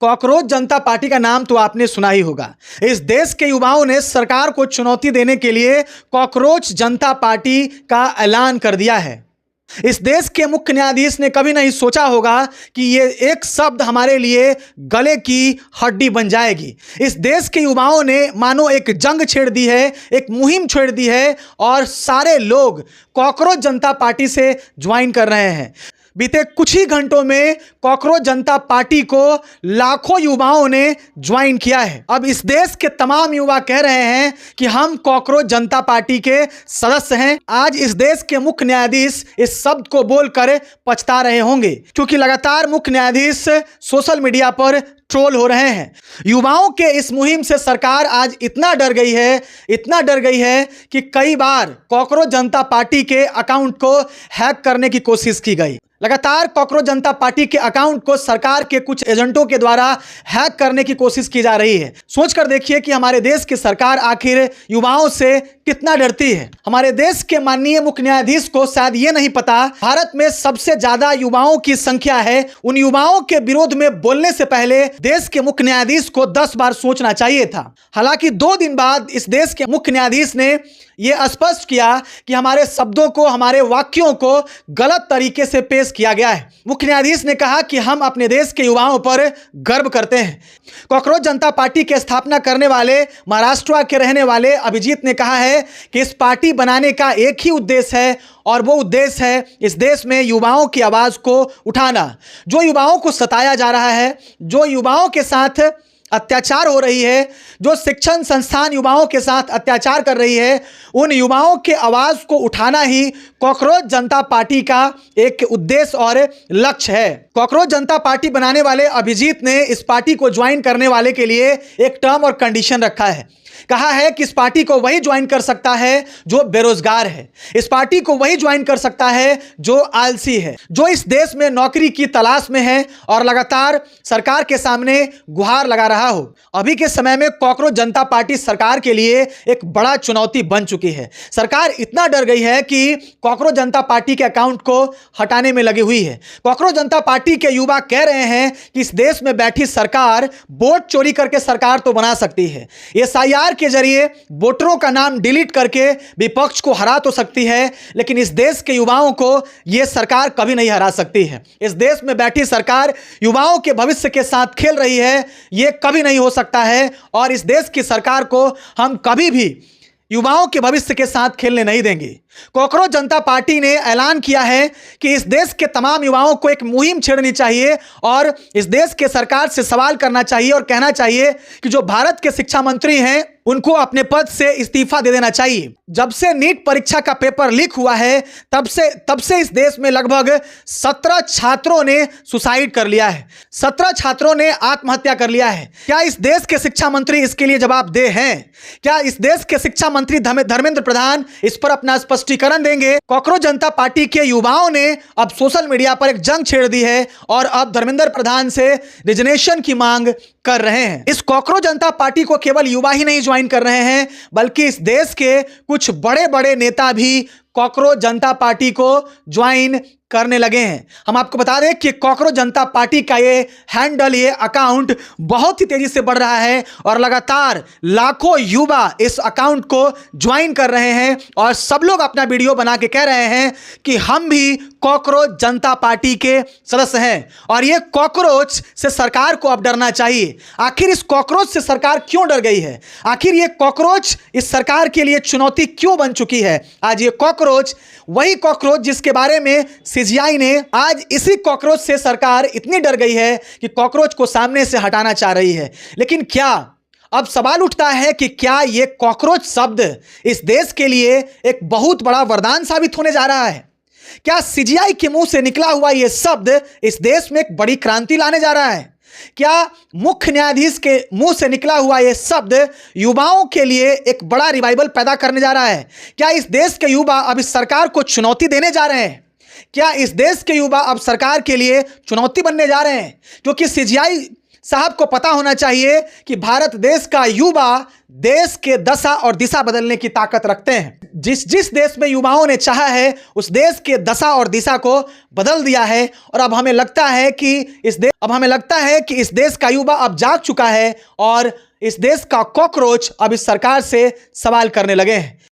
Cockroach जनता party का नाम तो आपने सुना ही होगा। इस देश के युवाओं ने सरकार को चुनौती देने के लिए कॉकरोच जनता पार्टी का ऐलान कर दिया है। इस देश के मुख्य न्यायाधीश ने कभी नहीं सोचा होगा कि ये एक शब्द हमारे लिए गले की हड्डी बन जाएगी। इस देश के युवाओं ने मानो एक जंग छेड़ दी है, एक मुहिम छेड़ दी है और सारे लोग कॉकरोच जनता पार्टी से ज्वाइन कर रहे हैं। बीते कुछ ही घंटों में कॉकरोच जनता पार्टी को लाखों युवाओं ने ज्वाइन किया है। अब इस देश के तमाम युवा कह रहे हैं कि हम कॉकरोच जनता पार्टी के सदस्य हैं। आज इस देश के मुख्य न्यायाधीश इस शब्द को बोलकर पछता रहे होंगे, क्योंकि लगातार मुख्य न्यायाधीश सोशल मीडिया पर ट्रोल हो रहे हैं। युवाओं के इस मुहिम से सरकार आज इतना डर गई है कि कई बार कॉकरोच जनता पार्टी के अकाउंट को हैक करने की कोशिश की गई। लगातार कॉकरोच जनता पार्टी के अकाउंट को सरकार के कुछ एजेंटों के द्वारा हैक करने की कोशिश की जा रही है। सोचकर देखिए कि हमारे देश की सरकार आखिर युवाओं से कितना डरती है। हमारे देश के माननीय मुख्य न्यायाधीश को शायद ये नहीं पता, भारत में सबसे ज्यादा युवाओं की संख्या है। उन युवाओं के विरोध में बोलने से पहले देश के मुख्य न्यायाधीश को 10 बार सोचना चाहिए था। हालांकि 2 दिन बाद इस देश के मुख्य न्यायाधीश ने यह स्पष्ट किया कि हमारे शब्दों को, हमारे वाक्यों को गलत तरीके से पेश किया गया है। मुख्य न्यायाधीश ने कहा कि हम अपने देश के युवाओं पर गर्व करते हैं। कॉकरोच जनता पार्टी के स्थापना करने वाले महाराष्ट्र के रहने वाले अभिजीत ने कहा है कि इस पार्टी बनाने का एक ही उद्देश्य है और वो उद्देश्य है इस देश में युवाओं की आवाज़ को उठाना। जो युवाओं को सताया जा रहा है, जो युवाओं के साथ अत्याचार हो रही है, जो शिक्षण संस्थान युवाओं के साथ अत्याचार कर रही है, उन युवाओं के आवाज़ को उठाना ही कॉकरोच जनता पार्टी का एक उद्देश्य और लक्ष्य है। कॉकरोच जनता पार्टी बनाने वाले अभिजीत ने इस पार्टी को ज्वाइन करने वाले के लिए एक टर्म और कंडीशन रखा है। कहा है कि इस पार्टी को वही ज्वाइन कर सकता है जो बेरोजगार है, इस पार्टी को वही ज्वाइन कर सकता है जो आलसी है, जो इस देश में नौकरी की तलाश में है और लगातार सरकार के सामने गुहार लगा रहा हो। अभी के समय में कॉकरोच जनता पार्टी सरकार के लिए एक बड़ा चुनौती बन चुकी है। सरकार इतना डर गई है कि कॉकरोच जनता पार्टी के अकाउंट को हटाने में लगी हुई है। कॉकरोच जनता पार्टी के युवा कह रहे हैं कि इस देश में बैठी सरकार वोट चोरी करके सरकार तो बना सकती है, SIR के जरिए वोटरों का नाम डिलीट करके विपक्ष को हरा तो सकती है, लेकिन इस देश के युवाओं को यह सरकार कभी नहीं हरा सकती है। इस देश में बैठी सरकार युवाओं के भविष्य के साथ खेल रही है, यह कभी नहीं हो सकता है और इस देश की सरकार को हम कभी भी युवाओं के भविष्य के साथ खेलने नहीं देंगे। कॉकरोच जनता पार्टी ने ऐलान किया है कि इस देश के तमाम युवाओं को एक मुहिम छेड़नी चाहिए और इस देश के सरकार से सवाल करना चाहिए और कहना चाहिए कि जो भारत के शिक्षा मंत्री हैं उनको अपने पद से इस्तीफा दे देना चाहिए। जब से नीट परीक्षा का पेपर लीक हुआ है तब से इस देश में लगभग 17 छात्रों ने सुसाइड कर लिया है, 17 छात्रों ने आत्महत्या कर लिया है। क्या इस देश के शिक्षा मंत्री इसके लिए जवाबदेह हैं? क्या इस देश के शिक्षा मंत्री धर्मेंद्र प्रधान इस पर अपना स्पष्टीकरण देंगे? कॉकरोच जनता पार्टी के युवाओं ने अब सोशल मीडिया पर एक जंग छेड़ दी है और अब धर्मेंद्र प्रधान से रिजनेशन की मांग कर रहे हैं। इस कॉकरोच जनता पार्टी को केवल युवा ही नहीं ज्वाइन कर रहे हैं, बल्कि इस देश के कुछ बड़े बड़े नेता भी कॉकरोच जनता पार्टी को ज्वाइन करने लगे हैं। हम आपको बता दें कि कॉकरोच जनता पार्टी का ये हैंडल, ये अकाउंट बहुत ही तेजी से बढ़ रहा है और लगातार लाखों युवा इस अकाउंट को ज्वाइन कर रहे हैं और सब लोग अपना वीडियो बना के कह रहे हैं कि हम भी कॉकरोच जनता पार्टी के सदस्य हैं और ये कॉकरोच से सरकार को अब डरना चाहिए। आखिर इस कॉकरोच से सरकार क्यों डर गई है? आखिर ये कॉकरोच इस सरकार के लिए चुनौती क्यों बन चुकी है? आज ये कॉकरोच वही कॉकरोच जिसके बारे में CGI ने, आज इसी कॉकरोच से सरकार इतनी डर गई है कि कॉकरोच को सामने से हटाना चाह रही है। लेकिन क्या अब सवाल उठता है कि क्या यह कॉकरोच शब्द इस देश के लिए एक बहुत बड़ा वरदान साबित होने जा रहा है? क्या CGI के मुंह से निकला हुआ यह शब्द इस देश में एक बड़ी क्रांति लाने जा रहा है? क्या मुख्य न्यायाधीश के मुंह से निकला हुआ यह शब्द युवाओं के लिए एक बड़ा रिवाइवल पैदा करने जा रहा है? क्या इस देश के युवा अब इस सरकार को चुनौती देने जा रहे हैं? क्या इस देश के युवा अब सरकार के लिए चुनौती बनने जा रहे हैं? क्योंकि साहब को पता होना चाहिए कि भारत देश का युवा देश के दशा और दिशा बदलने की ताकत रखते हैं। जिस देश में युवाओं ने चाहा है उस देश के दशा और दिशा को बदल दिया है। और अब हमें लगता है कि इस देश का युवा अब जाग चुका है और इस देश का कॉकरोच अब इस सरकार से सवाल करने लगे हैं।